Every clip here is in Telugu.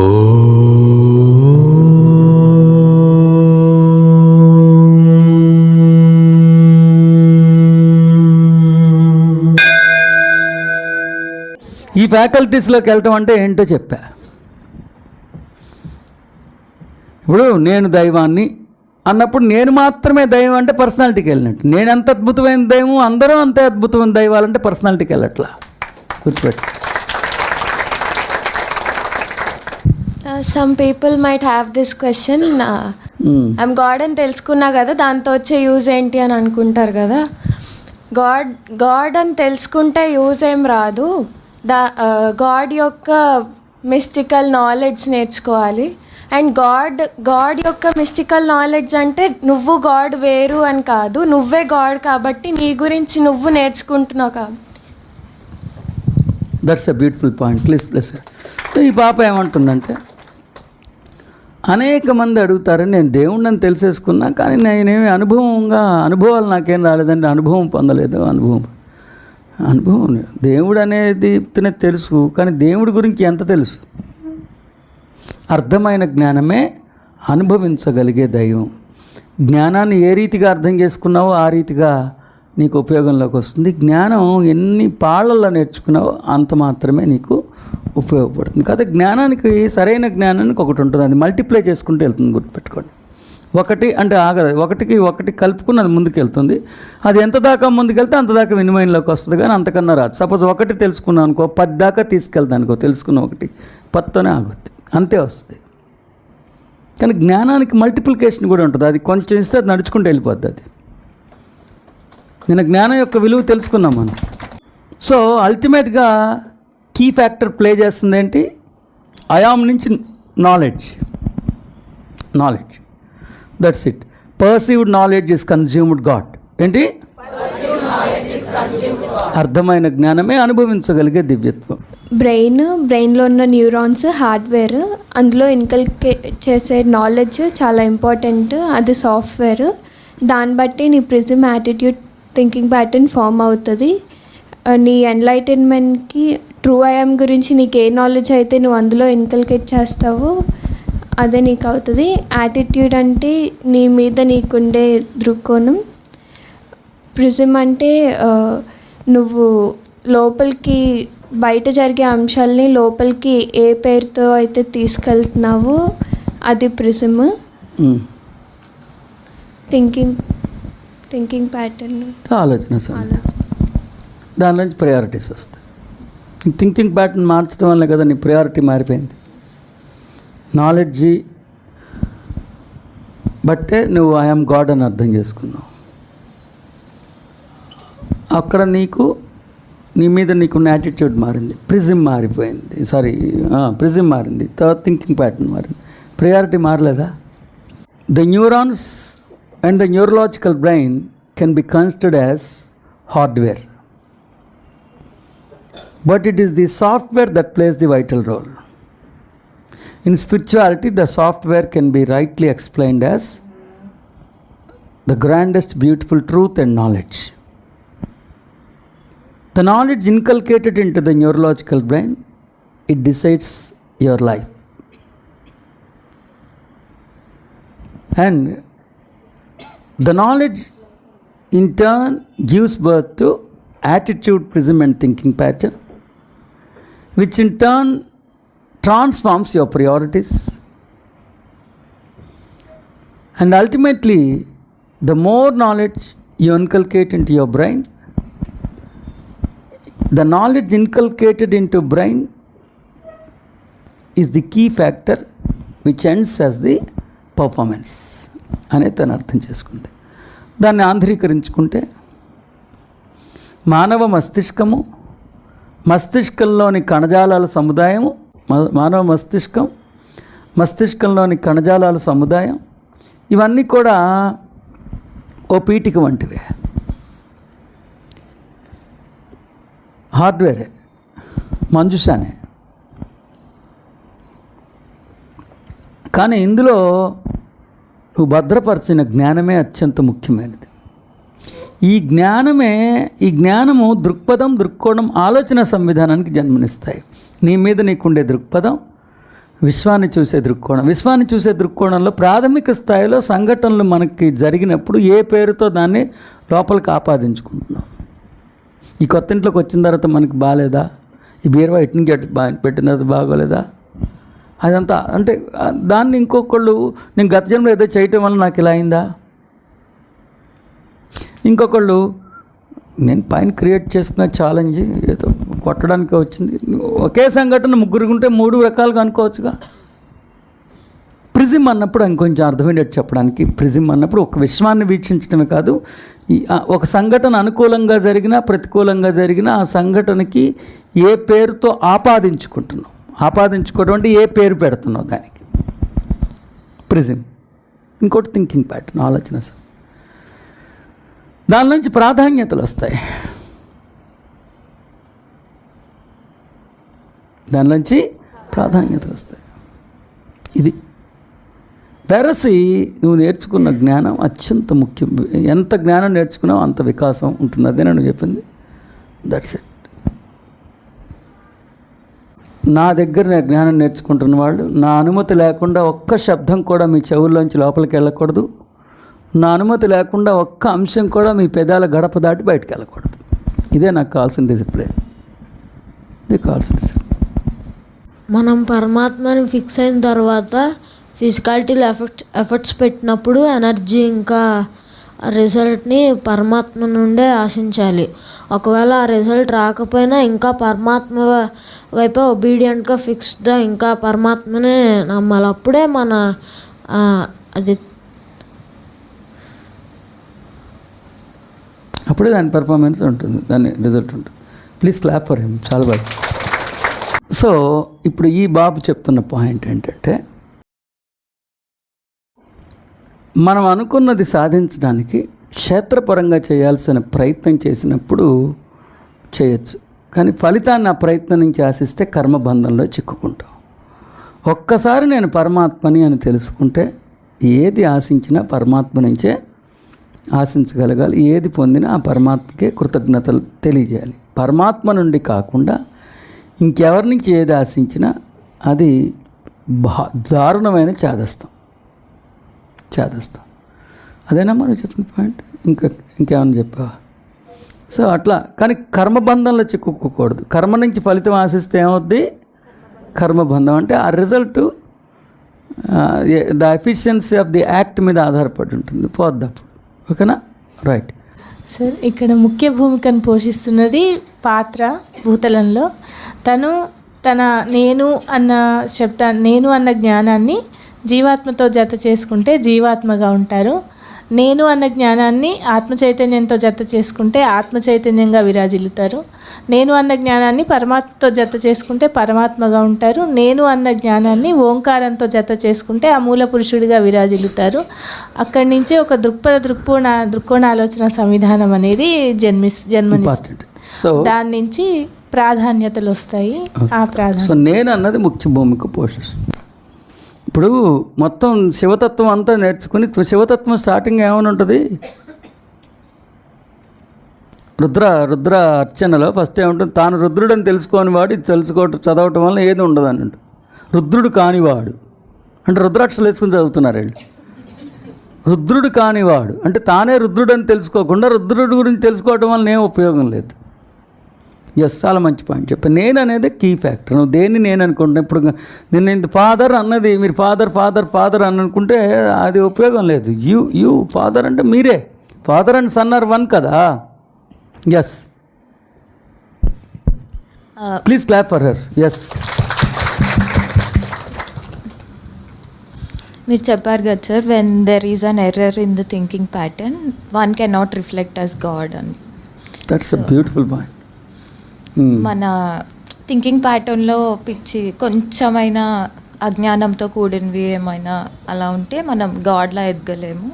ఈ ఫ్యాకల్టీస్లోకి వెళ్ళటం అంటే ఏంటో చెప్పా. ఇప్పుడు నేను దైవాన్ని అన్నప్పుడు నేను మాత్రమే దైవం అంటే పర్సనాలిటీకి వెళ్ళినట్టు. నేను ఎంత అద్భుతమైన దైవం, అందరూ అంతే అద్భుతమైన దైవాలంటే పర్సనాలిటీకి వెళ్ళట్లా. గుర్తుపెట్టు. Some people might have this question, I'm God అని తెలుసుకున్నా కదా, దాంతో వచ్చే యూజ్ ఏంటి అని అనుకుంటారు కదా. గాడ్ అని తెలుసుకుంటే యూజ్ ఏం రాదు. గాడ్ యొక్క మిస్టికల్ నాలెడ్జ్ నేర్చుకోవాలి. అండ్ గాడ్ యొక్క మిస్టికల్ నాలెడ్జ్ అంటే నువ్వు గాడ్ వేరు అని కాదు, నువ్వే గాడ్ కాబట్టి నీ గురించి నువ్వు నేర్చుకుంటున్నావు కాబట్టి. That's a beautiful point. Please. ఈ పాప ఏమంటుందంటే, అనేక మంది అడుగుతారని నేను దేవుణ్ణని తెలిసేసుకున్నా, కానీ నేనేమి అనుభవాలు నాకేం రాలేదండి, అనుభవం పొందలేదు. అనుభవం దేవుడు అనేది తెలుసు, కానీ దేవుడి గురించి ఎంత తెలుసు? అర్థమైన జ్ఞానమే అనుభవించగలిగే దైవం. జ్ఞానాన్ని ఏ రీతిగా అర్థం చేసుకున్నావో ఆ రీతిగా నీకు ఉపయోగంలోకి వస్తుంది. జ్ఞానం ఎన్ని పాళ్ళల్లో నేర్చుకున్నావో అంత మాత్రమే నీకు ఉపయోగపడుతుంది. కాదు, జ్ఞానానికి సరైన జ్ఞానానికి ఒకటి ఉంటుంది, అది మల్టిప్లై చేసుకుంటూ వెళ్తుంది. గుర్తుపెట్టుకోండి. ఒకటి అంటే ఆగదు, ఒకటి కలుపుకుని అది ముందుకు వెళ్తుంది. అది ఎంత దాకా ముందుకెళ్తే అంత దాకా వినిమయంలోకి వస్తుంది, కానీ అంతకన్నా రాదు. సపోజ్ ఒకటి తెలుసుకున్నాం అనుకో, 10 దాకా తీసుకెళ్తాను అనుకో, తెలుసుకున్న ఒకటి 10తోనే ఆగుద్ది, అంతే వస్తుంది. కానీ జ్ఞానానికి మల్టిప్లికేషన్ కూడా ఉంటుంది. అది కొంచెం ఇస్తే అది నడుచుకుంటూ వెళ్ళిపోద్ది. అది నేను జ్ఞానం యొక్క విలువ తెలుసుకున్నాం మనం. సో అల్టిమేట్గా కీ ఫ్యాక్టర్ ప్లే చేస్తుంది ఏంటి? ఐఆమ్ నుంచి knowledge. That's it. Perceived knowledge is consumed god. ఏంటి? అర్థమైన జ్ఞానమే అనుభవించగలిగే దివ్యత్వం. బ్రెయిన్లో ఉన్న న్యూరాన్స్ హార్డ్వేర్, అందులో ఇన్కల్కేట్ చేసే నాలెడ్జ్ చాలా ఇంపార్టెంట్. అది సాఫ్ట్వేర్. దాన్ని బట్టి నీ prism attitude thinking pattern form అవుతుంది. నీ ఎన్లైటన్మెంట్కి ట్రూ ఐఎమ్ గురించి నీకు ఏ నాలెడ్జ్ అయితే నువ్వు అందులో ఇన్కల్కేట్ చేస్తావో అదే నీకు అవుతుంది. యాటిట్యూడ్ అంటే నీ మీద నీకుండే దృక్కోణం. ప్రిజమ్ అంటే నువ్వు లోపలికి బయట జరిగే అంశాలని లోపలికి ఏ పేరుతో అయితే తీసుకెళ్తున్నావో అది ప్రిజమ్. థింకింగ్ ప్యాటర్న్, ఆలోచన, దాని నుంచి ప్రయారిటీస్ వస్తాయి. థింకింగ్ ప్యాటర్న్ మార్చడం వల్ల కదా నీ ప్రయారిటీ మారిపోయింది. నాలెడ్జి బట్టే నువ్వు ఐఎమ్ గాడ్ అని అర్థం చేసుకున్నావు. అక్కడ నీ మీద నీకున్న యాటిట్యూడ్ మారింది, ప్రిజమ్ మారిపోయింది. ప్రిజమ్ మారింది, తర్వాత థింకింగ్ ప్యాటర్న్ మారింది, ప్రయారిటీ మారలేదా? The neurons and the neurological brain can be considered as hardware, but it is the software that plays the vital role. In spirituality, the software can be rightly explained as the grandest beautiful truth and knowledge. The knowledge inculcated into the neurological brain, it decides your life. And the knowledge in turn gives birth to attitude, prism and thinking pattern, which in turn transforms your priorities. And ultimately, the more knowledge you inculcate into your brain, the knowledge inculcated into brain is the key factor which ends as the performance అనేది తను అర్థం చేసుకుంది. దాన్ని ఆంధ్రీకరించుకుంటే మానవ మస్తిష్కంలోని కణజాలాల సముదాయము, మానవ మస్తిష్కంలోని కణజాలాల సముదాయం, ఇవన్నీ కూడా ఓ పీఠిక వంటివే, హార్డ్వేరే, మంజుషానే. కానీ ఇందులో నువ్వు భద్రపరిచిన జ్ఞానమే అత్యంత ముఖ్యమైనది. ఈ జ్ఞానము దృక్పథం, దృక్కోణం, ఆలోచన సంవిధానానికి జన్మనిస్తాయి. నీ మీద నీకుండే దృక్పథం, విశ్వాన్ని చూసే దృక్కోణం. విశ్వాన్ని చూసే దృక్కోణంలో ప్రాథమిక స్థాయిలో సంఘటనలు మనకి జరిగినప్పుడు ఏ పేరుతో దాన్ని లోపలికి ఆపాదించుకుంటున్నాం. ఈ కొత్త ఇంట్లోకి వచ్చిన తర్వాత మనకి బాగాలేదా, ఈ బీరువా ఇటు నుంచి అటు పెట్టిన తర్వాత బాగోలేదా, అదంతా అంటే దాన్ని ఇంకొకళ్ళు నేను గత జన్మలో ఏదో చేయటం వల్ల నాకు ఇలా అయిందా, ఇంకొకళ్ళు నేను పైన క్రియేట్ చేసుకున్న ఛాలెంజ్ ఏదో కొట్టడానికి వచ్చింది. ఒకే సంఘటన ముగ్గురికి ఉంటే 3 రకాలుగా అనుకోవచ్చుగా. ప్రిజం అన్నప్పుడు ఇంకొంచెం అర్థమయ్యేటట్టు చెప్పడానికి, ప్రిజం అన్నప్పుడు ఒక విశ్వాన్ని వీక్షించడమే కాదు, ఒక సంఘటన అనుకూలంగా జరిగినా ప్రతికూలంగా జరిగినా ఆ సంఘటనకి ఏ పేరుతో ఆపాదించుకుంటున్నాం, ఆపాదించుకోవడం అంటే ఏ పేరు పెడుతున్నావు దానికి, ప్రిజం. ఇంకోటి థింకింగ్ ప్యాటర్న్, ఆలోచన. దాని నుంచి ప్రాధాన్యతలు వస్తాయి, దానిలోంచి ప్రాధాన్యతలు వస్తాయి. ఇది వెరసి నువ్వు నేర్చుకున్న జ్ఞానం అత్యంత ముఖ్యం. ఎంత జ్ఞానం నేర్చుకున్నావు అంత వికాసం ఉంటుంది. అదే నేను చెప్పింది. That's it. నా దగ్గర నేను జ్ఞానం నేర్చుకుంటున్న వాళ్ళు నా అనుమతి లేకుండా ఒక్క శబ్దం కూడా మీ చెవుల్లోంచి లోపలికి వెళ్ళకూడదు. నా అనుమతి లేకుండా ఒక్క అంశం కూడా మీ పెదాల గడప దాటి బయటకు వెళ్ళకూడదు. ఇదే నాకు కావాల్సిన డిసిప్లిన్. ఇది కావాల్సిన డిసిప్లిన్. మనం పరమాత్మని ఫిక్స్ అయిన తర్వాత ఫిజికాలిటీలో ఎఫర్ట్స్ పెట్టినప్పుడు ఎనర్జీ ఇంకా రిజల్ట్ని పరమాత్మ నుండే ఆశించాలి. ఒకవేళ ఆ రిజల్ట్ రాకపోయినా ఇంకా పరమాత్మ వైపు ఒబీడియంట్గా ఫిక్స్డ్గా ఇంకా పరమాత్మనే నమ్మాలి. అప్పుడే మన అది అప్పుడే దాని పెర్ఫార్మెన్స్ ఉంటుంది, దాని రిజల్ట్ ఉంటుంది. Please clap for him. చాలా బాగా. సో ఇప్పుడు ఈ బాబు చెప్తున్న పాయింట్ ఏంటంటే, మనం అనుకున్నది సాధించడానికి క్షేత్రపరంగా చేయాల్సిన ప్రయత్నం చేసినప్పుడు చేయొచ్చు, కానీ ఫలితాన్ని ఆ ప్రయత్నం నుంచి ఆశిస్తే కర్మబంధంలో చిక్కుకుంటాం. ఒక్కసారి నేను పరమాత్మని అని తెలుసుకుంటే ఏది ఆశించినా పరమాత్మ నుంచే ఆశించగలగాలి. ఏది పొందినా ఆ పరమాత్మకే కృతజ్ఞతలు తెలియజేయాలి. పరమాత్మ నుండి కాకుండా ఇంకెవరి నుంచి ఏది ఆశించినా అది దారుణమైన చేదస్తాం. అదేనా మనం చెప్పిన పాయింట్? ఇంకేమన్నా చెప్పావా? సో అట్లా. కానీ కర్మబంధంలో చిక్కుకోకూడదు. కర్మ నుంచి ఫలితం ఆశిస్తే ఏమవుద్ది? కర్మబంధం అంటే ఆ result the efficiency of the act మీద ఆధారపడి ఉంటుంది. పోద్దప్పుడు. ఓకేనా? Right sir. ఇక్కడ ముఖ్య భూమికను పోషిస్తున్నది పాత్ర భూతలంలో. తను తన నేను అన్న జ్ఞానాన్ని జీవాత్మతో జత చేసుకుంటే జీవాత్మగా ఉంటారు. నేను అన్న జ్ఞానాన్ని ఆత్మ చైతన్యంతో జత చేసుకుంటే ఆత్మ చైతన్యంగా విరాజిల్లుతారు. నేను అన్న జ్ఞానాన్ని పరమాత్మతో జత చేసుకుంటే పరమాత్మగా ఉంటారు. నేను అన్న జ్ఞానాన్ని ఓంకారంతో జత చేసుకుంటే ఆ మూల పురుషుడిగా విరాజిల్లుతారు. అక్కడి నుంచి ఒక దృక్కోణ ఆలోచన సంవిధానం అనేది జన్మనిస్తుంది. దాని నుంచి ప్రాధాన్యతలు వస్తాయి. ఆ ప్రాధాన్యత. సో నేను అన్నది ముఖ్య భూమిక పోషిస్తుంది. ఇప్పుడు మొత్తం శివతత్వం అంతా నేర్చుకుని శివతత్వం స్టార్టింగ్ ఏమని ఉంటుంది? రుద్ర అర్చనలో ఫస్ట్ ఏముంటుంది? తాను రుద్రుడని తెలుసుకోని వాడు చదవటం వల్ల ఏది ఉండదు అని ఉంటుంది. రుద్రుడు కానివాడు అంటే రుద్రాక్షలు వేసుకుని చదువుతున్నారు వీళ్ళు. రుద్రుడు కానివాడు అంటే తానే రుద్రుడని తెలుసుకోకుండా రుద్రుడి గురించి తెలుసుకోవటం వల్ల ఏం ఉపయోగం లేదు. ఎస్, చాలా మంచి పాయింట్ చెప్పాను. నేను అనేది కీ ఫ్యాక్టర్. నువ్వు దేన్ని నేను అనుకుంటున్నా. ఇప్పుడు నేను ఫాదర్ అన్నది మీరు ఫాదర్ అని అనుకుంటే అది ఉపయోగం లేదు. యూ ఫాదర్ అంటే మీరే. Father and son are one కదా. Yes, please clap for her. Yes, మీరు చెప్పారు కదా sir, when there is an error in the thinking pattern one can not reflect as God అని. That's a beautiful point. మన థింకింగ్ ప్యాటర్న్లో పిచ్చి కొంచెమైనా అజ్ఞానంతో కూడినవి ఏమైనా అలా ఉంటే మనం గాడ్లా ఎదగలేము,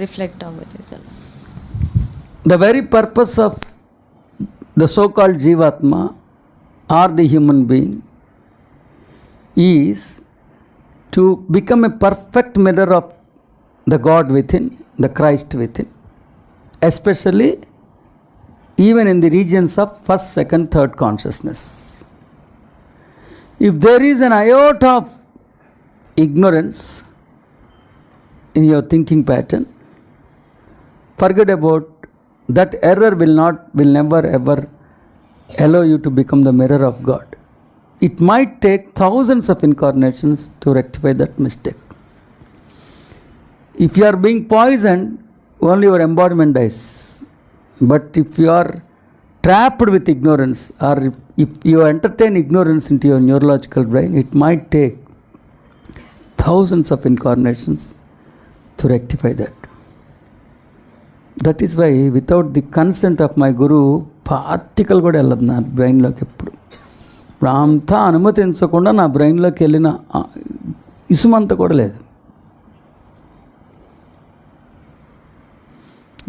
రిఫ్లెక్ట్ అవ్వలేదు. The very purpose of the so-called Jivatma or the human being is to become a perfect mirror of the God within, the Christ within, especially even in the regions of first, second, third consciousness. If there is an iota of ignorance in your thinking pattern. Forget about that. Error will never ever allow you to become the mirror of God. It might take thousands of incarnations to rectify that mistake. If you are being poisoned, only your embodiment dies. But if you are trapped with ignorance, or if you entertain ignorance into your neurological brain, it might take thousands of incarnations to rectify that. That is why without the consent of my guru, particle కూడా వెళ్ళదు నా బ్రెయిన్లోకి ఎప్పుడు. అంతా అనుమతించకుండా నా బ్రెయిన్లోకి వెళ్ళిన ఇసుమంతా కూడా లేదు.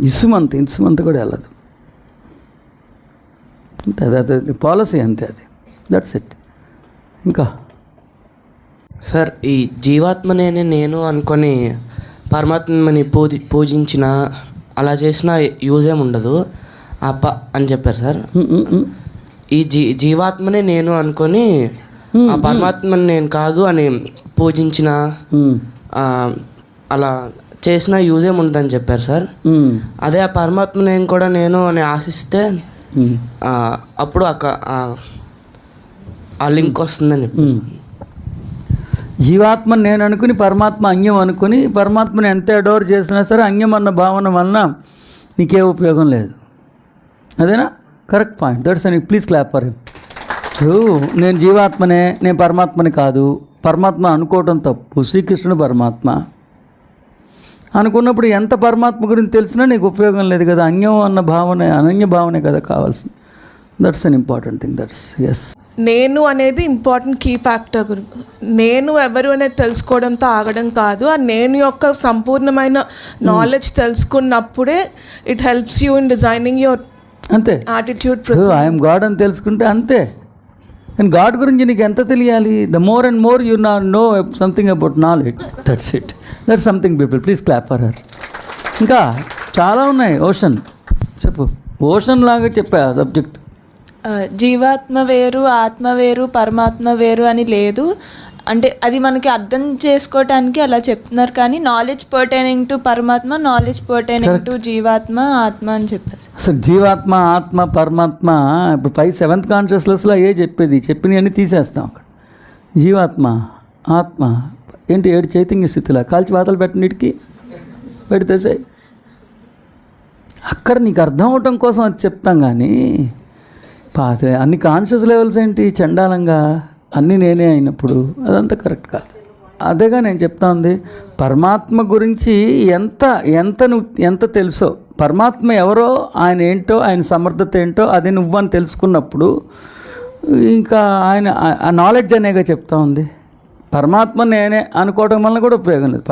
ఇసుమంత కూడా వెళ్ళదు. అంతే, అది పాలసీ అంతే, అది దట్స్ ఇట్. ఇంకా సార్, ఈ జీవాత్మనే నేను అనుకొని పరమాత్మని పూజించిన అలా చేసిన యూజ్ ఏమి ఉండదు అని చెప్పారు సార్. ఈ జీవాత్మనే నేను అనుకొని ఆ పరమాత్మని నేను కాదు అని పూజించిన అలా చేసిన యూజ్ ఏమి ఉండదని చెప్పారు సార్. అదే ఆ పరమాత్మ నేను కూడా నేను అని ఆశిస్తే అప్పుడు ఆ లింక్ వస్తుందని. జీవాత్మ నేను అనుకుని పరమాత్మ అన్యం అనుకుని పరమాత్మని ఎంత అడోర్ చేసినా సరే అన్యం అన్న భావన వలన నీకే ఉపయోగం లేదు. అదేనా? Correct point. దట్స్ అని ప్లీజ్ క్లాప్ ఫర్ హిమ్. ఇప్పుడు నేను జీవాత్మనే, నేను పరమాత్మని కాదు, పరమాత్మ అనుకోవటం తప్పు. శ్రీకృష్ణుడు పరమాత్మ అనుకున్నప్పుడు ఎంత పరమాత్మ గురించి తెలిసినా నీకు ఉపయోగం లేదు కదా. అన్యం అన్న భావన, అనన్య భావనే కదా కావాల్సింది. That's an important thing. That's yes. నేను అనేది ఇంపార్టెంట్ కీ ఫ్యాక్టర్. గురించి నేను ఎవరు అనేది తెలుసుకోవడంతో ఆగడం కాదు. ఆ నేను యొక్క సంపూర్ణమైన నాలెడ్జ్ తెలుసుకున్నప్పుడే it helps you in designing your అంతే యాటిట్యూడ్. ఐఎమ్ గాడ్ అని తెలుసుకుంటే అంతే. అండ్ గాడ్ గురించి నీకు ఎంత తెలియాలి? The more and more you know something about knowledge. That's it. That's something people. Please clap for her. ఇంకా చాలా ఉన్నాయి. ఓషన్ చెప్పు. ఓషన్ లాగా చెప్పా సబ్జెక్ట్. జీవాత్మ వేరు, ఆత్మ వేరు, పరమాత్మ వేరు అని లేదు. అంటే అది మనకి అర్థం చేసుకోవటానికి అలా చెప్తున్నారు. కానీ నాలెడ్జ్ పర్టైనింగ్ టు పరమాత్మ, నాలెడ్జ్ పర్టైనింగ్ టు జీవాత్మ, ఆత్మ అని చెప్పారు. అసలు జీవాత్మ, ఆత్మ, పరమాత్మ ఇప్పుడు 7th కాన్షియస్నెస్లో చెప్పినవన్నీ తీసేస్తాం. అక్కడ జీవాత్మ, ఆత్మ ఏంటి? 7 చైతన్య స్థితిలో కాల్చి వాతలు పెట్టనీటికి పెడితేసాయి. అక్కడ నీకు అర్థం అవటం కోసం అది చెప్తాం. కానీ అన్ని కాన్షియస్ లెవెల్స్ ఏంటి చండాలంగా అన్నీ నేనే అయినప్పుడు అదంతా కరెక్ట్ కాదు. అదేగా నేను చెప్తా ఉంది. పరమాత్మ గురించి ఎంత తెలుసో, పరమాత్మ ఎవరో, ఆయన ఏంటో, ఆయన సమర్థత ఏంటో అది నువ్వని తెలుసుకున్నప్పుడు ఇంకా ఆయన ఆ నాలెడ్జ్ అనేగా చెప్తా ఉంది. పరమాత్మ నేనే అనుకోవడం వల్ల కూడా ఉపయోగం లేదు.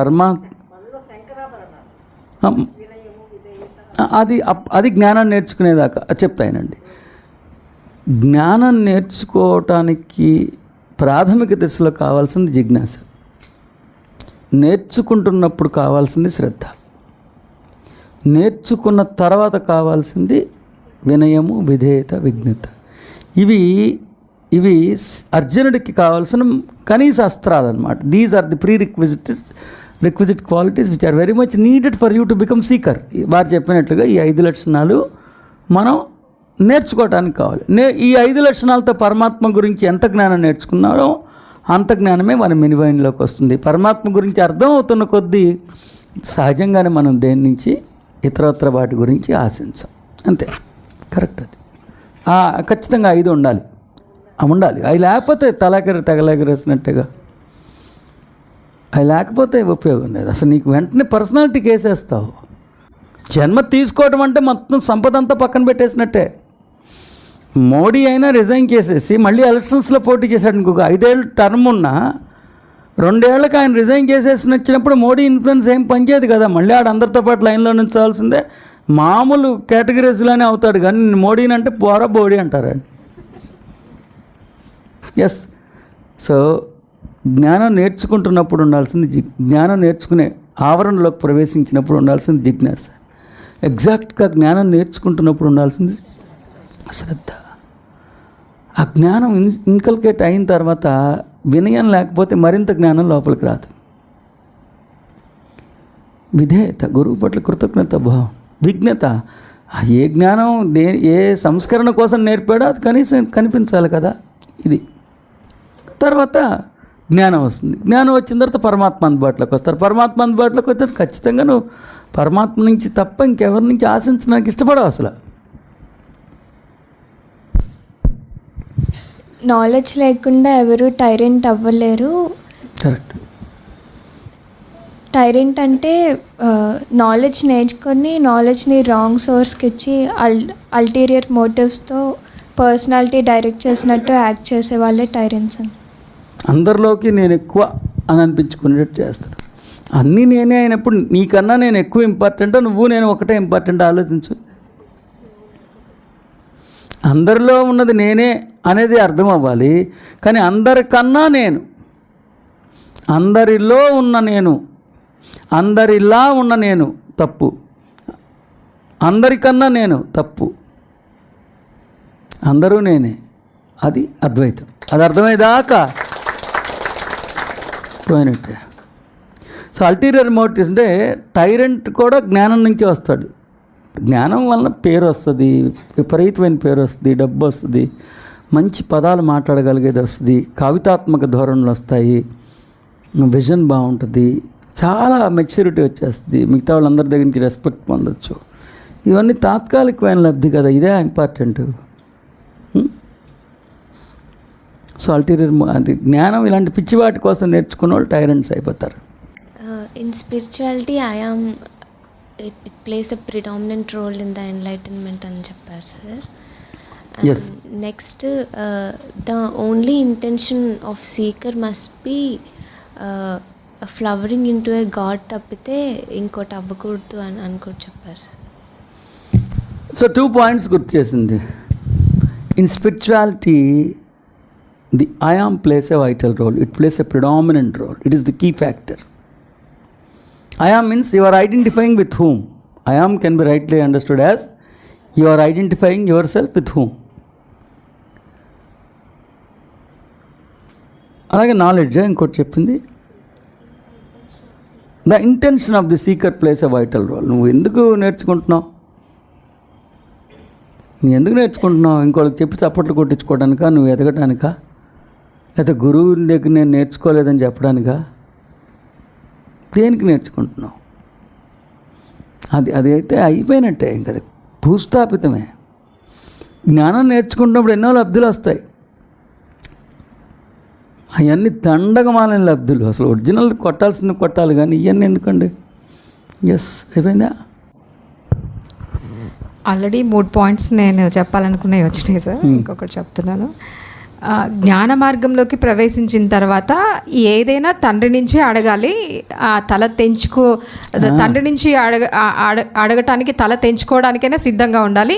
అది జ్ఞానాన్ని నేర్చుకునేదాకా చెప్తాయనండి. జ్ఞానం నేర్చుకోవటానికి ప్రాథమిక దశలో కావాల్సింది జిజ్ఞాస. నేర్చుకుంటున్నప్పుడు కావాల్సింది శ్రద్ధ. నేర్చుకున్న తర్వాత కావాల్సింది వినయము, విధేయత, విజ్ఞత. ఇవి అర్జునుడికి కావాల్సిన కనీస అస్త్రాలు అన్నమాట. These are the requisite qualities which are very much needed for you to become seeker. వారు చెప్పినట్లుగా ఈ 5 లక్షణాలు మనం నేర్చుకోవటానికి కావాలి. ఈ 5 లక్షణాలతో పరమాత్మ గురించి ఎంత జ్ఞానం నేర్చుకున్నారో అంత జ్ఞానమే మన మినివైన్లోకి వస్తుంది. పరమాత్మ గురించి అర్థం అవుతున్న కొద్దీ సహజంగానే మనం దేని నుంచి ఇతరత్ర వాటి గురించి ఆశించాం. అంతే, కరెక్ట్. అది ఖచ్చితంగా 5 ఉండాలి. అవి లేకపోతే తగలెగరేసినట్టుగా అవి లేకపోతే ఉపయోగం లేదు. అసలు నీకు వెంటనే పర్సనాలిటీకి వేసేస్తావు. జన్మ తీసుకోవడం అంటే మొత్తం సంపద అంతా పక్కన పెట్టేసినట్టే. మోడీ అయినా రిజైన్ చేసేసి మళ్ళీ ఎలక్షన్స్లో పోటీ చేశాడు. ఇంకొక 5 ఏళ్ళ టర్మ్ ఉన్నా 2 ఏళ్ళకి ఆయన రిజైన్ చేసేసి వచ్చినప్పుడు మోడీ ఇన్ఫ్లుయెన్స్ ఏం పనిచేయదు కదా. మళ్ళీ ఆడ అందరితో పాటు లైన్లో నుంచోవాల్సిందే. మామూలు కేటగిరీస్లోనే అవుతాడు. కానీ మోడీని అంటే పోరా బోడీ అంటారండి. ఎస్. సో జ్ఞానం నేర్చుకుంటున్నప్పుడు ఉండాల్సింది జ్ఞానం నేర్చుకునే ఆవరణలోకి ప్రవేశించినప్పుడు ఉండాల్సింది జిజ్ఞాస. ఎగ్జాక్ట్గా జ్ఞానం నేర్చుకుంటున్నప్పుడు ఉండాల్సింది శ్రద్ధ. ఆ జ్ఞానం ఇన్కల్కేట్ అయిన తర్వాత వినయం లేకపోతే మరింత జ్ఞానం లోపలికి రాదు. విధేయత, గురువు పట్ల కృతజ్ఞత భావం, విజ్ఞత. ఏ జ్ఞానం ఏ సంస్కరణ కోసం నేర్పాడో అది కనీసం కనిపించాలి కదా. ఇది తర్వాత జ్ఞానం వస్తుంది. జ్ఞానం వచ్చిన తర్వాత పరమాత్మ అందుబాటులోకి వస్తారు. పరమాత్మ అందుబాటులోకి వస్తే ఖచ్చితంగా నువ్వు పరమాత్మ నుంచి తప్ప ఇంకెవరి నుంచి ఆశించడానికి ఇష్టపడవు అసలు. నాలెడ్జ్ లేకుండా ఎవరు టైరెంట్ అవ్వలేరు. కరెక్ట్. టైరెంట్ అంటే నాలెడ్జ్ నేర్చుకొని నాలెడ్జ్ని రాంగ్ సోర్స్కి ఇచ్చి అల్టీరియర్ మోటివ్స్తో పర్సనాలిటీ డైరెక్ట్ చేసినట్టు యాక్ట్ చేసే వాళ్ళే టైరెంట్స్ అని. అందరిలోకి నేను ఎక్కువ అని అనిపించుకునేటట్టు చేస్తాడు. అన్నీ నేనే అయినప్పుడు నీకన్నా నేను ఎక్కువ ఇంపార్టెంటా, నువ్వు నేను ఒకటే ఇంపార్టెంట్ ఆలోచించు. అందరిలో ఉన్నది నేనే అనేది అర్థం అవ్వాలి. కానీ అందరికన్నా నేను, అందరిలో ఉన్న నేను, అందరిలా ఉన్న నేను తప్పు, అందరికన్నా నేను తప్పు, అందరూ నేనే. అది అద్వైతం. అది అర్థమయ్యేదాకా పోయినట్టే. సో అల్టీరియర్ మోటివ్స్ అంటే టైరెంట్ కూడా జ్ఞానం నుంచి వస్తాడు. జ్ఞానం వలన పేరు వస్తుంది, విపరీతమైన పేరు వస్తుంది, డబ్బు వస్తుంది, మంచి పదాలు మాట్లాడగలిగేది వస్తుంది, కవితాత్మక ధోరణులు వస్తాయి, విజన్ బాగుంటుంది, చాలా మెచ్యూరిటీ వచ్చేస్తుంది, మిగతా వాళ్ళందరి దగ్గర నుంచి రెస్పెక్ట్ పొందొచ్చు. ఇవన్నీ తాత్కాలికమైన లబ్ధి కదా, ఇదే ఇంపార్టెంట్. సో అల్టీరియర్ అది జ్ఞానం ఇలాంటి పిచ్చివాటి కోసం నేర్చుకున్న వాళ్ళు టైరెంట్స్ అయిపోతారు. In spirituality, it plays a predominant role in the enlightenment అని చెప్పారు sir. Yes. Next, the only intention of seeker must be flowering into a god తప్పితే ఇంకోటి అవ్వకూడదు అని అనుకోటి చెప్పారు సార్. సో 2 పాయింట్స్ గుర్తు చేసింది. In spirituality the I am plays a vital role. It plays a predominant role. It is the key factor. I am means you are identifying with whom. I am can be rightly understood as you are identifying yourself with whom. అలాగే నాలెడ్జ్ ఇంకోటి చెప్పింది, the intention of the seeker plays a vital role. నువ్వు ఎందుకు నేర్చుకుంటున్నావు? నువ్వు ఎందుకు నేర్చుకుంటున్నావు? ఇంకోళ్ళకి చెప్పి చప్పట్లు కొట్టించుకోవడానికా, నువ్వు ఎదగటానికా, లేదా గురువు దగ్గర నేను నేర్చుకోలేదని చెప్పడానికా? దేనికి నేర్చుకుంటున్నావు? అది అయితే అయిపోయినట్టే, ఇంకా భూస్థాపితమే. జ్ఞానం నేర్చుకుంటున్నప్పుడు ఎన్నో లబ్ధులు వస్తాయి, అవన్నీ దండగమాలని లబ్ధులు. అసలు ఒరిజినల్ కొట్టాల్సింది కొట్టాలి కానీ ఇవన్నీ ఎందుకండి? ఎస్, అయిపోయిందా? ఆల్రెడీ 3 పాయింట్స్ నేను చెప్పాలనుకునే వచ్చినాయి సార్. ఇంకొకటి చెప్తున్నాను. జ్ఞాన మార్గంలోకి ప్రవేశించిన తర్వాత ఏదైనా తండ్రి నుంచి అడగాలి. ఆ తల తండ్రి నుంచి అడగటానికి తల తెంచుకోవడానికైనా సిద్ధంగా ఉండాలి.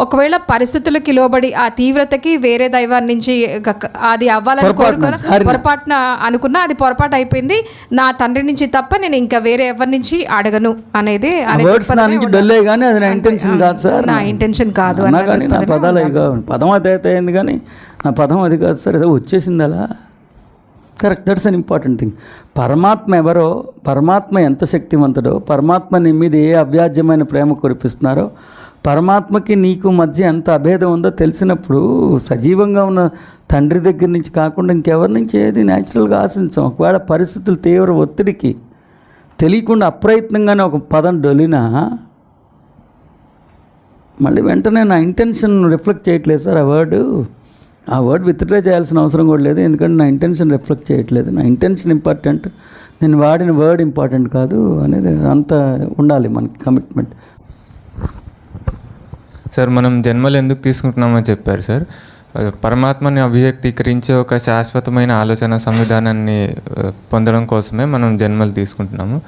ఒకవేళ పరిస్థితులకి లోబడి ఆ తీవ్రతకి వేరే దైవాన్ని నుంచి అది అవ్వాలని కోరుకున్న పొరపాటున అనుకున్నా అది పొరపాటు అయిపోయింది. నా తండ్రి నుంచి తప్ప నేను ఇంకా వేరే ఎవరి నుంచి అడగను అనేది నా ఇంటెన్షన్ కాదు. పదం అదైతే అయింది కానీ నా పదం అది కాదు సార్, ఏదో వచ్చేసింది అలా. Correct, that's an important thing. పరమాత్మ ఎవరో, పరమాత్మ ఎంత శక్తివంతుడో, పరమాత్మ నీ మీద ఏ అవ్యాజ్యమైన ప్రేమ కురిపిస్తున్నారో, పరమాత్మకి నీకు మధ్య ఎంత అభేదం ఉందో తెలిసినప్పుడు సజీవంగా ఉన్న తండ్రి దగ్గర నుంచి కాకుండా ఇంకెవరి నుంచి ఏది న్యాచురల్గా ఆశించాం. ఒకవేళ పరిస్థితులు తీవ్ర ఒత్తిడికి తెలియకుండా అప్రయత్నంగానే ఒక పదం డొలినా మళ్ళీ వెంటనే నా ఇంటెన్షన్ రిఫ్లెక్ట్ చేయట్లేదు సార్ ఆ వర్డ్ విత్డ్రా చేయాల్సిన అవసరం కూడా లేదు, ఎందుకంటే నా ఇంటెన్షన్ రిఫ్లెక్ట్ చేయట్లేదు. నా ఇంటెన్షన్ ఇంపార్టెంట్, నేను వాడిన వర్డ్ ఇంపార్టెంట్ కాదు అనేది అంత ఉండాలి మనకి కమిట్మెంట్. సార్, మనం జన్మలు ఎందుకు తీసుకుంటున్నామని చెప్పారు సార్. పరమాత్మని అభివ్యక్తీకరించే ఒక శాశ్వతమైన ఆలోచన సంవిధానాన్ని పొందడం కోసమే మనం జన్మలు తీసుకుంటున్నాము.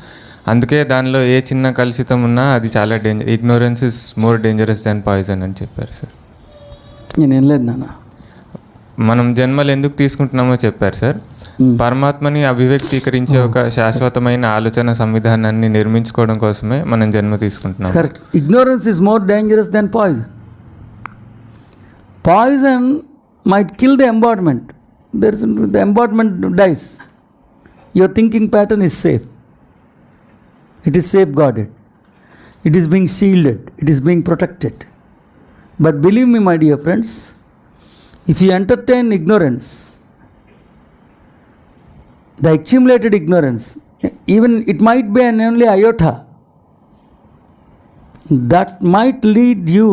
అందుకే దానిలో ఏ చిన్న కలుషితం ఉన్నా అది చాలా ignorance is more dangerous than poison అని చెప్పారు సార్. నేనేం లేదు నాన్న, మనం జన్మలు ఎందుకు తీసుకుంటున్నామో చెప్పారు సార్. పరమాత్మని అభివ్యక్తీకరించే ఒక శాశ్వతమైన ఆలోచన సంవిధానాన్ని నిర్మించుకోవడం కోసమే మనం జన్మ తీసుకుంటున్నాం. Correct. Ignorance is more dangerous than poison. Poison might kill the embodiment, the embodiment dies. Your thinking pattern is safe. It is safeguarded. It is being shielded. It is being protected. But believe me, my dear friends, if you entertain ignorance, the accumulated ignorance, even it might be an only iota, that might lead you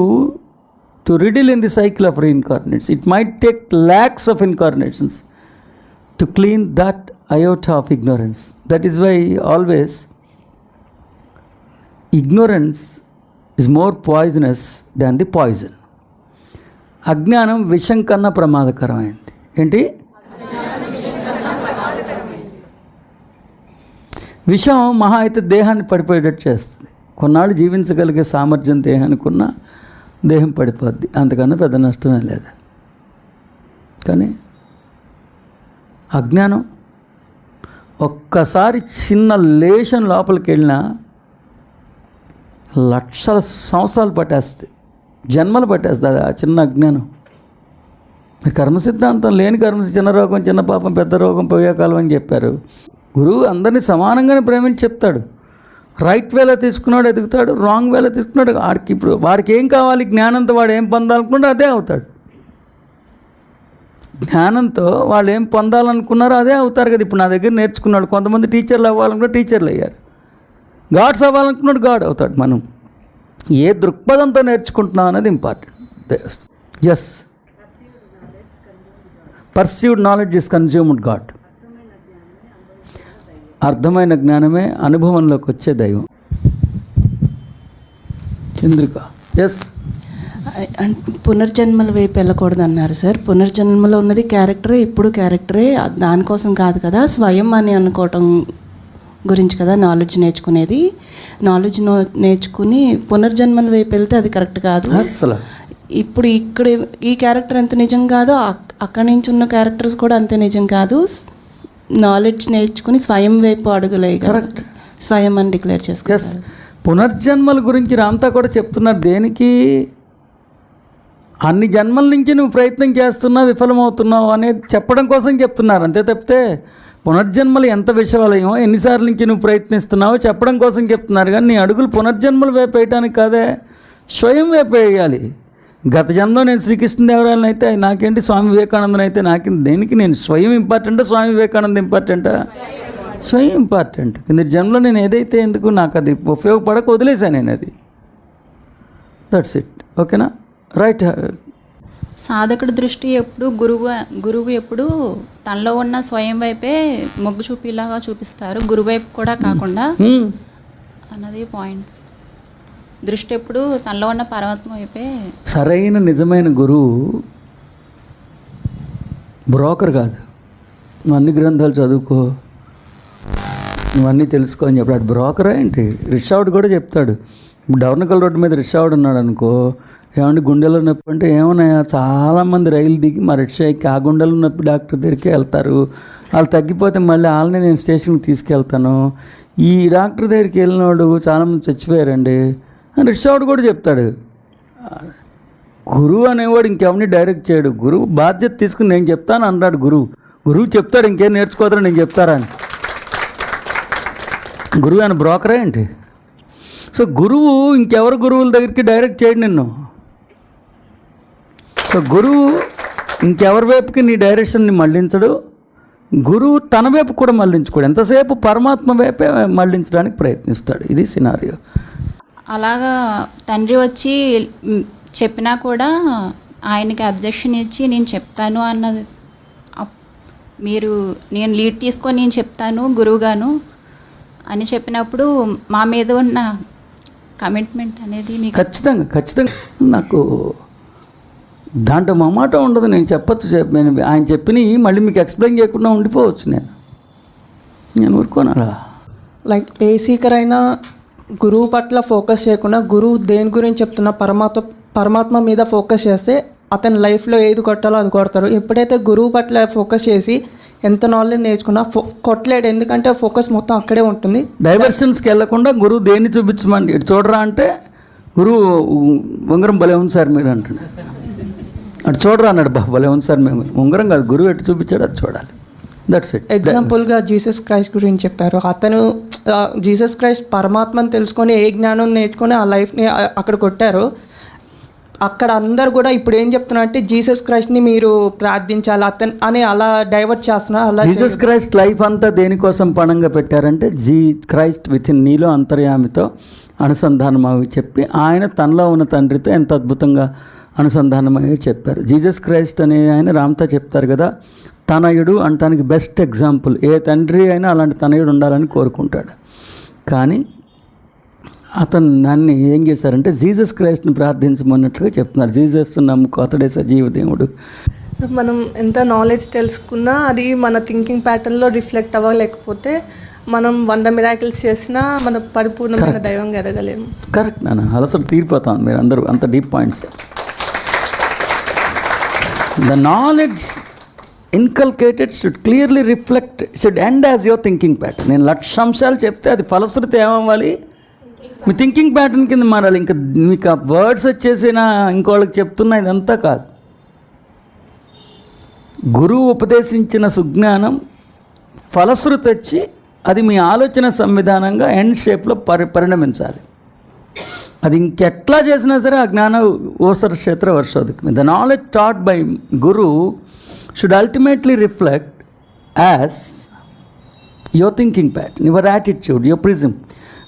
to riddle in the cycle of reincarnates. It might take lakhs of incarnations to clean that iota of ignorance. That is why always ignorance is more poisonous than the poison. అజ్ఞానం విషం కన్నా ప్రమాదకరమైంది. ఏంటి? విషం మహా అయితే దేహాన్ని పడిపోయేటట్టు చేస్తుంది. కొన్నాళ్ళు జీవించగలిగే సామర్థ్యం దేహానికి ఉన్న దేహం పడిపోద్ది, అంతకన్నా పెద్ద నష్టమే లేదు. కానీ అజ్ఞానం ఒక్కసారి చిన్న లేషన్ లోపలికి వెళ్ళినా లక్షల సంవత్సరాలు పట్టేస్తుంది, జన్మలు పట్టేస్తుంది ఆ చిన్న అజ్ఞానం. కర్మ సిద్ధాంతం లేని కర్మ, చిన్న రోగం చిన్న పాపం పెద్ద రోగం పోయేకాలం అని చెప్పారు. గురువు అందరినీ సమానంగానే ప్రేమించి చెప్తాడు. రైట్ వేలో తీసుకున్నాడు ఎదుగుతాడు, రాంగ్ వేలో తీసుకున్నాడు వాడికి ఇప్పుడు వాడికి ఏం కావాలి, జ్ఞానంతో వాడు ఏం పొందాలనుకుంటే అదే అవుతాడు. జ్ఞానంతో వాళ్ళు ఏం పొందాలనుకున్నారో అదే అవుతారు కదా. ఇప్పుడు నా దగ్గర నేర్చుకున్నాడు, కొంతమంది టీచర్లు అవ్వాలనుకున్నా టీచర్లు అయ్యారు, గాడ్స్ అవ్వాలనుకున్నాడు గాడ్ అవుతాడు. మనం ఏ దృక్పథంతో నేర్చుకుంటున్నాం అనేది important. Yes, perceived knowledge is consumed god. అర్థమైన జ్ఞానమే అనుభవంలోకి వచ్చే దైవం. చంద్రిక. ఎస్, పునర్జన్మల వైపు వెళ్ళకూడదు అన్నారు సార్. పునర్జన్మలో ఉన్నది క్యారెక్టరే, ఇప్పుడు క్యారెక్టరే, దానికోసం కాదు కదా, స్వయం అని అనుకోవటం గురించి కదా నాలెడ్జ్ నేర్చుకునేది. నాలెడ్జ్ నేర్చుకుని పునర్జన్మల వైపు వెళ్తే అది కరెక్ట్ కాదు. అసలు ఇప్పుడు ఇక్కడ ఈ క్యారెక్టర్ ఎంత నిజం కాదో అక్కడి నుంచి ఉన్న క్యారెక్టర్స్ కూడా అంతే నిజం కాదు. నాలెడ్జ్ నేర్చుకుని స్వయం వైపు అడుగులే. కరెక్ట్, స్వయం అని డిక్లేర్ చేసుకోవాలి. పునర్జన్మల గురించి రామ్తా కూడా చెప్తున్నారు. దేనికి? అన్ని జన్మల నుంచి నువ్వు ప్రయత్నం చేస్తున్నావు, విఫలమవుతున్నావు అనేది చెప్పడం కోసం చెప్తున్నారు, అంతే తప్పితే పునర్జన్మలు ఎంత విషవలయమో, ఎన్నిసార్లు నుంచి నువ్వు ప్రయత్నిస్తున్నావో చెప్పడం కోసం చెప్తున్నారు. కానీ నీ అడుగులు పునర్జన్మలు వైపు వేయటానికి కాదే, స్వయం వైపు వేయాలి. గత జన్మలో నేను శ్రీకృష్ణదేవరాయలను అయితే నాకేంటి, స్వామి వివేకానందన్ అయితే నాకేంటి, దేనికి? నేను స్వయం ఇంపార్టెంటా, స్వామి వివేకానంద ఇంపార్టెంటా? స్వయం ఇంపార్టెంట్. కింద జన్మలో నేను ఏదైతే ఎందుకు నాకు అది ఉపయోగపడక వదిలేశాను నేను అది. That's it. ఓకేనా? రైట్. సాధకుడి దృష్టి ఎప్పుడు గురువు ఎప్పుడు తనలో ఉన్న స్వయం వైపే మొగ్గు చూపిలాగా చూపిస్తారు, గురువు వైపు కూడా కాకుండా అన్నది పాయింట్స్. దృష్టి ఎప్పుడు తనలో ఉన్న పరమాత్మ వైపే. సరైన నిజమైన గురువు బ్రోకర్ కాదు. నువ్వు అన్ని గ్రంథాలు చదువుకో, నువ్వన్నీ తెలుసుకో అని చెప్పాడు. బ్రోకర్ ఏంటి? రిషావుడ్ కూడా చెప్తాడు. ఇప్పుడు డవర్నకల్ రోడ్డు మీద రిషావుడ్ ఉన్నాడు అనుకో, ఏమంటే గుండెలో నొప్పి అంటే, ఏమన్నాయా చాలామంది రైలు దిగి మా రిక్షా ఎక్కి ఆ గుండెలో నొప్పి డాక్టర్ దగ్గరికి వెళ్తారు, వాళ్ళు తగ్గిపోతే మళ్ళీ వాళ్ళని నేను స్టేషన్కి తీసుకెళ్తాను, ఈ డాక్టర్ దగ్గరికి వెళ్ళినోడు చాలామంది చచ్చిపోయారండి అని రిషావుడ్ కూడా చెప్తాడు. గురువు అనేవాడు ఇంకెవరిని డైరెక్ట్ చేయడు. గురువు బాధ్యత తీసుకుని నేను చెప్తాను అన్నాడు. గురువు చెప్తాడు, ఇంకేం నేర్చుకోదని నేను చెప్తారా అని. గురువు ఆయన బ్రోకరే ఏంటి? సో గురువు ఇంకెవరు గురువుల దగ్గరికి డైరెక్ట్ చేయడు నిన్ను. సో గురువు ఇంకెవరి వైపుకి నీ డైరెక్షన్ని మళ్లించడు. గురువు తన వైపు కూడా మళ్లించుకోడు, ఎంతసేపు పరమాత్మ వైపే మళ్లించడానికి ప్రయత్నిస్తాడు. ఇది సినారియో. అలాగా తండ్రి వచ్చి చెప్పినా కూడా ఆయనకి అబ్జెక్షన్ ఇచ్చి నేను చెప్తాను అన్నది, నేను లీడ్ తీసుకొని నేను చెప్తాను గురువుగాను అని చెప్పినప్పుడు మా మీద ఉన్న కమిట్మెంట్ అనేది మీకు ఖచ్చితంగా నాకు దాంట్లో మొమాట ఉండదు. నేను చెప్పచ్చు, నేను ఆయన చెప్పినవి మళ్ళీ మీకు ఎక్స్ప్లెయిన్ చేయకుండా ఉండిపోవచ్చు. నేను ఊరుకోనాలా. లైక్ ఏ సీకర్ అయినా గురువు పట్ల ఫోకస్ చేయకుండా గురువు దేని గురించి చెప్తున్నా పరమాత్మ మీద ఫోకస్ చేస్తే అతని లైఫ్లో ఏది కొట్టాలో అది కొడతారు. ఎప్పుడైతే గురువు పట్ల ఫోకస్ చేసి ఎంత నాలెడ్జ్ నేర్చుకున్నా కొట్టలేడు, ఎందుకంటే ఫోకస్ మొత్తం అక్కడే ఉంటుంది. డైవర్షన్స్కి వెళ్ళకుండా గురువు దేన్ని చూపించమండి, ఇటు చూడరా అంటే గురువు ఉంగరం భలే ఉంది సార్ మీరు అంటున్నారు. అటు చూడరా అన్నాడు. బాబులే ఉంది సార్, మేము ఉంగరం కాదు, గురువు ఎటు చూపించాడు అది చూడాలి. That's it. ఎగ్జాంపుల్గా జీసస్ క్రైస్ట్ గురించి చెప్పారు. అతను జీసస్ క్రైస్ట్ పరమాత్మను తెలుసుకొని ఏ జ్ఞానం నేర్చుకొని ఆ లైఫ్ని అక్కడ కొట్టారు. అక్కడ అందరు కూడా ఇప్పుడు ఏం చెప్తున్నారు అంటే జీసస్ క్రైస్ట్ని మీరు ప్రార్థించాలి అతను అని అలా డైవర్ట్ చేస్తున్నారు. అలా జీసస్ క్రైస్ట్ లైఫ్ అంతా దేనికోసం పణంగా పెట్టారంటే క్రైస్ట్ విత్ ఇన్ నీలో అంతర్యామితో అనుసంధానం అవి చెప్పి ఆయన తనలో ఉన్న తండ్రితో ఎంత అద్భుతంగా అనుసంధానం అవి చెప్పారు. జీసస్ క్రైస్ట్ అనే ఆయన రామ్తా చెప్తారు కదా, తనయుడు అంటానికి బెస్ట్ ఎగ్జాంపుల్. ఏ తండ్రి అయినా అలాంటి తనయుడు ఉండాలని కోరుకుంటాడు. కానీ అతను నన్ను ఏం చేశారంటే జీసస్ క్రైస్ట్ని ప్రార్థించమన్నట్లుగా చెప్తున్నారు. జీసస్ నమ్ముకో, అతడే సజీవ దేవుడు. మనం ఎంత నాలెడ్జ్ తెలుసుకున్నా అది మన థింకింగ్ ప్యాటర్న్లో రిఫ్లెక్ట్ అవ్వలేకపోతే మనం 100 మిరాకిల్స్ చేసినా మన పరిపూర్ణమైన దైవంగా ఎదగలేము. కరెక్ట్ నాన్న, అలసలు తీరిపోతాం మీరు అందరూ, అంత deep points. The knowledge inculcated should clearly reflect, should end as your thinking pattern. నేను 1,00,000 అంశాలు చెప్తే అది ఫలశ్రుతి ఏమవ్వాలి, మీ థింకింగ్ ప్యాటర్న్ కింద మారాలి. ఇంకా మీకు ఆ వర్డ్స్ వచ్చేసిన ఇంకోళ్ళకి చెప్తున్నా ఇదంతా కాదు. గురువు ఉపదేశించిన సుజ్ఞానం ఫలశ్రుతి వచ్చి అది మీ ఆలోచన సంవిధానంగా ఎండ్ షేప్లో పరిణమించాలి. అది ఇంకెట్లా చేసినా సరే ఆ జ్ఞాన ఓసర క్షేత్ర వర్షోదకం. The knowledge taught by guru should ultimately reflect as your thinking pattern, your attitude, your prism.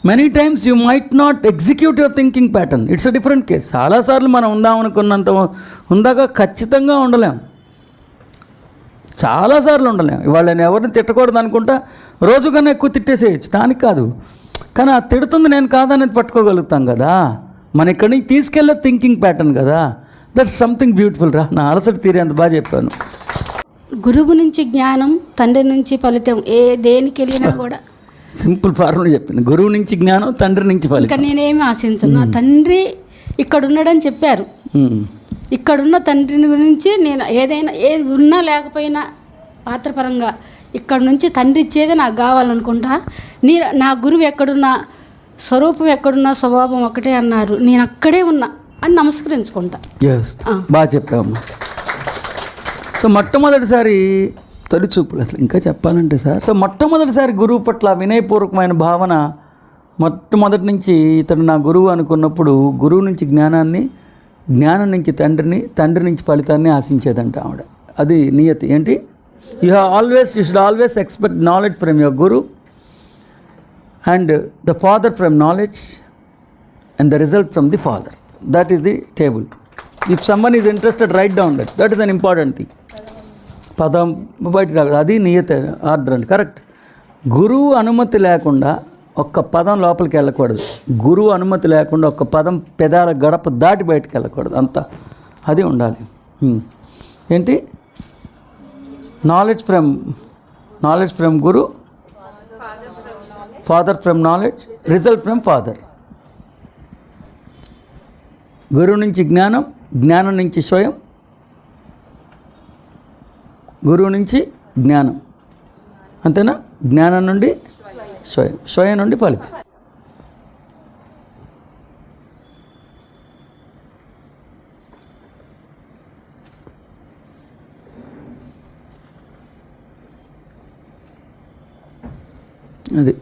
Many times you might not execute your thinking pattern. It's a different case. చాలాసార్లు మనం ఉందామనుకున్నంత ఉందాక ఖచ్చితంగా ఉండలేం, చాలాసార్లు ఉండలేం. ఇవాళ నేను ఎవరిని తిట్టకూడదు అనుకుంటా రోజుకన్నా ఎక్కువ తిట్టేసేయచ్చు, దానికి కాదు. కానీ ఆ తిడుతుంది నేను కాదనేది పట్టుకోగలుగుతాం కదా. మన ఇక్కడి నుంచి తీసుకెళ్ళే థింకింగ్ ప్యాటర్న్ కదా. దట్స్ సంథింగ్ బ్యూటిఫుల్ రా. నా అలసట తీరేంత బాగా చెప్పాను. గురువు నుంచి జ్ఞానం, తండ్రి నుంచి ఫలితం. దేనికి వెళ్ళినా కూడా సింపుల్ ఫార్ములా చెప్పింది. గురువు నుంచి జ్ఞానం, తండ్రి నుంచి ఫలితం. ఇంకా నేనేమి ఆశించను. నా తండ్రి ఇక్కడ ఉన్నాడని చెప్పారు. ఇక్కడున్న తండ్రిని గురించి నేను ఏదైనా ఏది ఉన్నా లేకపోయినా పాత్రపరంగా ఇక్కడ నుంచి తండ్రి ఇచ్చేదే నాకు కావాలనుకుంటా. నా గురువు ఎక్కడున్నా, స్వరూపం ఎక్కడున్నా స్వభావం ఒకటే అన్నారు. నేను అక్కడే ఉన్నా అని నమస్కరించుకుంటా. బాగా చెప్పామమ్మా. సో మొట్టమొదటిసారి తొలి చూపులు, అసలు ఇంకా చెప్పాలంటే సార్, సో మొట్టమొదటిసారి గురువు పట్ల వినయపూర్వకమైన భావన మొట్టమొదటి నుంచి ఇతడు నా గురువు అనుకున్నప్పుడు గురువు నుంచి జ్ఞానాన్ని, జ్ఞానం నుంచి తండ్రిని, తండ్రి నుంచి ఫలితాన్ని ఆశించేదంట ఆవిడ. అది నియతి. ఏంటి? You should always expect knowledge from your Guru and the father from knowledge and the result from the father. That is the table. If someone is interested right down that is an important thing. పదం బయట రాదు, అది నియత ఆర్డర్ అండి. కరెక్ట్. గురువు అనుమతి లేకుండా ఒక్క పదం లోపలికి వెళ్ళకూడదు. గురువు అనుమతి లేకుండా ఒక్క పదం పెదాల గడప దాటి బయటకు వెళ్ళకూడదు. అంతా అది ఉండాలి. ఏంటి? Knowledge from Guru, father from knowledge, result from father. గురువు నుంచి జ్ఞానం, జ్ఞానం నుంచి స్వయం, గురువు నుంచి జ్ఞానం, అంతేనా? జ్ఞానం నుండి స్వయం, స్వయం నుండి ఫలితం. అది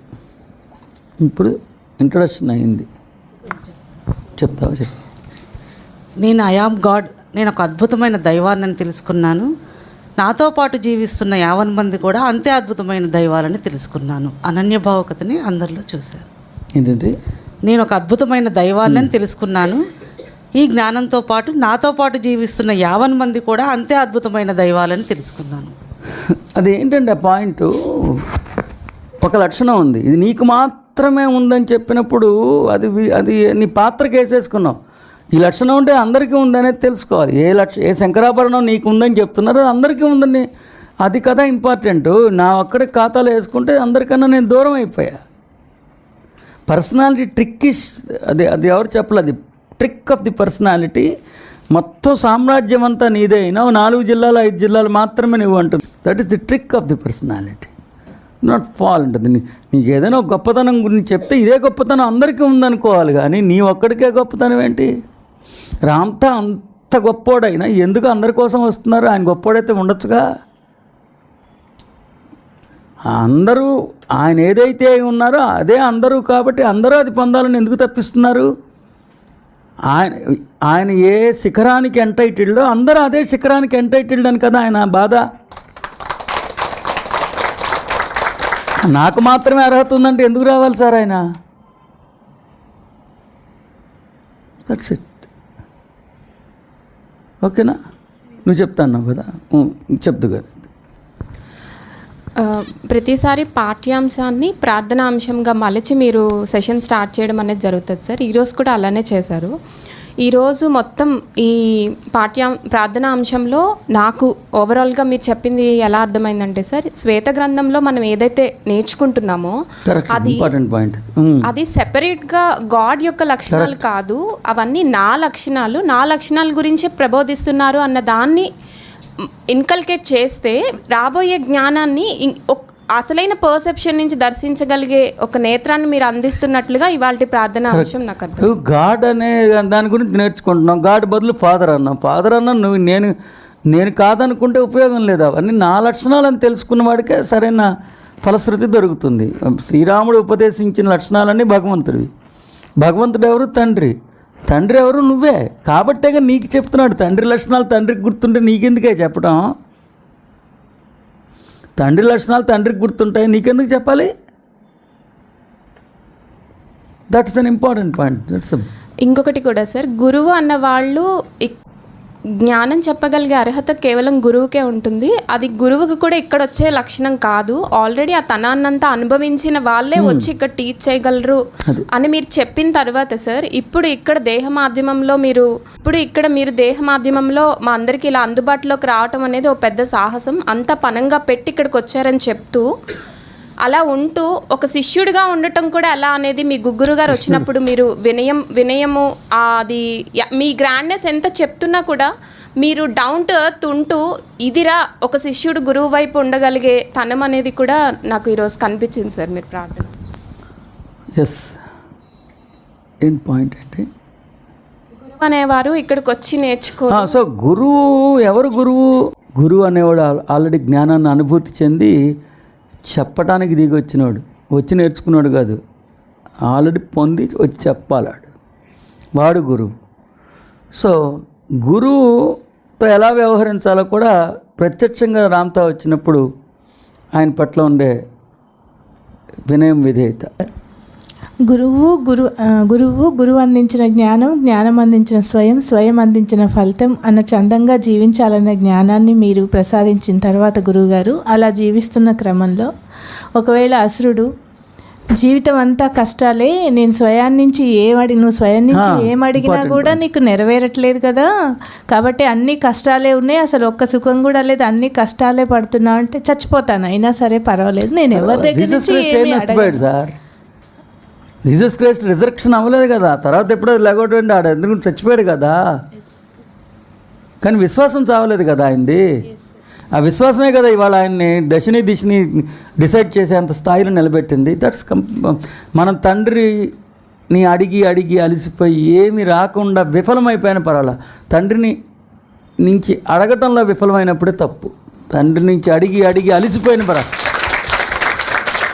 ఇప్పుడు ఇంట్రడక్షన్ అయింది. చెప్తావా? చెప్పు. నేను ఐ యామ్ గాడ్, నేను ఒక అద్భుతమైన దైవాన్ని తెలుసుకున్నాను. నాతో పాటు జీవిస్తున్న 50 మంది కూడా అంతే అద్భుతమైన దైవాలని తెలుసుకున్నాను. అనన్యభావకతని అందరిలో చూశాను. ఏంటంటే నేను ఒక అద్భుతమైన దైవాన్ని తెలుసుకున్నాను. ఈ జ్ఞానంతో పాటు నాతో పాటు జీవిస్తున్న 50 మంది కూడా అంతే అద్భుతమైన దైవాలని తెలుసుకున్నాను. అది ఏంటంటే ఆ పాయింట్, ఒక లక్షణం ఉంది, ఇది నీకు మాత్రమే ఉందని చెప్పినప్పుడు అది నీ పాత్రకి వేసేసుకున్నావు. ఈ లక్షణం ఉంటే అందరికీ ఉందనేది తెలుసుకోవాలి. ఏ శంకరాభరణం నీకు ఉందని చెప్తున్నారు, అది అందరికీ ఉందని, అది కదా ఇంపార్టెంట్. నా ఒక్కడి ఖాతాలో వేసుకుంటే అందరికన్నా నేను దూరం అయిపోయా. పర్సనాలిటీ ట్రిక్ ఇస్ అది ఎవరు చెప్పలేదు, అది ట్రిక్ ఆఫ్ ది పర్సనాలిటీ. మొత్తం సామ్రాజ్యం అంతా నీదే అయినా 4 జిల్లాలు 5 జిల్లాలు మాత్రమే నువ్వు అంటుంది. That is the trick of the personality. Not fall ఉంటుంది. నీకు ఏదైనా ఒక గొప్పతనం గురించి చెప్తే ఇదే గొప్పతనం అందరికీ ఉందనుకోవాలి, కానీ నీ ఒక్కడికే గొప్పతనం ఏంటి? రామ్తా అంత ఎంత గొప్పోడైనా ఎందుకు అందరి కోసం వస్తున్నారు? ఆయన గొప్పోడైతే ఉండొచ్చుగా. అందరూ ఆయన ఏదైతే ఉన్నారో అదే అందరూ, కాబట్టి అందరూ అది పొందాలని ఎందుకు తప్పిస్తున్నారు? ఆయన ఏ శిఖరానికి ఎంటైటిల్డో అందరూ అదే శిఖరానికి ఎంటైటిల్డ్ అని కదా ఆయన బాధ. నాకు మాత్రమే అర్హత ఉందంటే ఎందుకు రావాలి సార్ ఆయన? That's it. ఓకేనా? నువ్వు చెప్తాన్నావు కదా, చెప్దు కదా. ప్రతిసారి పాఠ్యాంశాన్ని ప్రార్థనా అంశంగా మలిచి మీరు సెషన్ స్టార్ట్ చేయడం అనేది జరుగుతుంది సార్. ఈరోజు కూడా అలానే చేశారు. ఈరోజు మొత్తం ఈ ప్రార్థనా అంశంలో నాకు ఓవరాల్గా మీరు చెప్పింది ఎలా అర్థమైందంటే సార్, శ్వేత గ్రంథంలో మనం ఏదైతే నేర్చుకుంటున్నామో అది సెపరేట్గా గాడ్ యొక్క లక్షణాలు కాదు, అవన్నీ నా లక్షణాల గురించి ప్రబోధిస్తున్నారు అన్న దాన్ని ఇన్కల్కేట్ చేస్తే రాబోయే జ్ఞానాన్ని అసలైన పర్సెప్షన్ నుంచి దర్శించగలిగే ఒక నేత్రాన్ని మీరు అందిస్తున్నట్లుగా ఇవాళ ప్రార్థన అంశం నాకు అర్థం. గాడ్ అనే దాని గురించి నేర్చుకుంటున్నాం. గాడ్ బదులు ఫాదర్ అన్నాం. ఫాదర్ అన్నా నువ్వు నేను కాదనుకుంటే ఉపయోగం లేదు. అవన్నీ నా లక్షణాలని తెలుసుకున్న వాడికే సరైన ఫలశ్రుతి దొరుకుతుంది. శ్రీరాముడు ఉపదేశించిన లక్షణాలన్నీ భగవంతుడివి. భగవంతుడు ఎవరు? తండ్రి. తండ్రి ఎవరు? నువ్వే. కాబట్టేగా నీకు చెప్తున్నాడు. తండ్రి లక్షణాలు తండ్రికి గుర్తుంటే నీకెందుకే చెప్పడం? తండ్రి లక్షణాలు తండ్రికి గుర్తుంటాయి, నీకెందుకు చెప్పాలి? That's an important point. ఇంకొకటి కూడా సార్, గురువు అన్న వాళ్ళు జ్ఞానం చెప్పగలిగే అర్హత కేవలం గురువుకే ఉంటుంది. అది గురువుకి కూడా ఇక్కడ వచ్చే లక్షణం కాదు. ఆల్రెడీ ఆ తనాన్నంతా అనుభవించిన వాళ్ళే వచ్చి ఇక్కడ టీచ్ చేయగలరు అని మీరు చెప్పిన తర్వాత సార్, ఇప్పుడు ఇక్కడ దేహ మాధ్యమంలో మీరు దేహ మాధ్యమంలో మా అందరికీ ఇలా అందుబాటులోకి రావటం అనేది ఒక పెద్ద సాహసం. అంత పనంగా పెట్టి ఇక్కడికి వచ్చారని చెప్తూ అలా ఉంటూ ఒక శిష్యుడిగా ఉండటం కూడా ఎలా అనేది మీ గుగ్గురు గారు వచ్చినప్పుడు మీరు వినయము అది మీ గ్రాండ్నెస్ ఎంత చెప్తున్నా కూడా మీరు డౌన్ టు ఎర్త్ ఉంటూ ఇదిరా ఒక శిష్యుడు గురువు వైపు ఉండగలిగే తనం అనేది కూడా నాకు ఈరోజు కనిపించింది సార్ మీరు ప్రార్థన. ఎస్, ఏం పాయింట్ అంటే గురువు అనేవారు ఇక్కడికి వచ్చి నేర్చుకో. సో గురువు ఎవరు? గురువు అనేవాడు ఆల్రెడీ జ్ఞానాన్ని అనుభూతి చెంది చెప్పటానికి దిగి వచ్చినాడు, వచ్చి నేర్చుకున్నాడు కాదు, ఆల్రెడీ పొంది వచ్చి చెప్పాలాడు, వాడు గురువు. సో గురువుతో ఎలా వ్యవహరించాలో కూడా ప్రత్యక్షంగా రామ్తా వచ్చినప్పుడు ఆయన పట్ల ఉండే వినయం, విధేయత. గురువు అందించిన జ్ఞానం అందించిన స్వయం అందించిన ఫలితం అన్న చందంగా జీవించాలన్న జ్ఞానాన్ని మీరు ప్రసాదించిన తర్వాత గురువుగారు అలా జీవిస్తున్న క్రమంలో ఒకవేళ అసురుడు జీవితం అంతా కష్టాలే, నేను నువ్వు స్వయం నుంచి ఏమడిగినా కూడా నీకు నెరవేరట్లేదు కదా, కాబట్టి అన్ని కష్టాలే ఉన్నాయి, అసలు ఒక్క సుఖం కూడా లేదు, అన్ని కష్టాలే పడుతున్నా అంటే చచ్చిపోతాను అయినా సరే పర్వాలేదు, నేను ఎవరి దగ్గర నుంచి సార్. జీసస్ క్రైస్ట్ రిజరక్షన్ అవ్వలేదు కదా, తర్వాత ఎప్పుడో లేకపోతే ఆడ ఎందుకు చచ్చిపోయాడు కదా, కానీ విశ్వాసం చావలేదు కదా ఆయనది. ఆ విశ్వాసమే కదా ఇవాళ ఆయన్ని దిశని డిసైడ్ చేసేంత స్థాయిలో నిలబెట్టింది. దట్స్ మనం తండ్రిని అడిగి అలసిపోయి ఏమి రాకుండా విఫలమైపోయిన పర్వాలా, తండ్రిని నుంచి అడగటంలో విఫలమైనప్పుడే తప్పు. తండ్రి నుంచి అడిగి అలసిపోయిన పర్వాలా,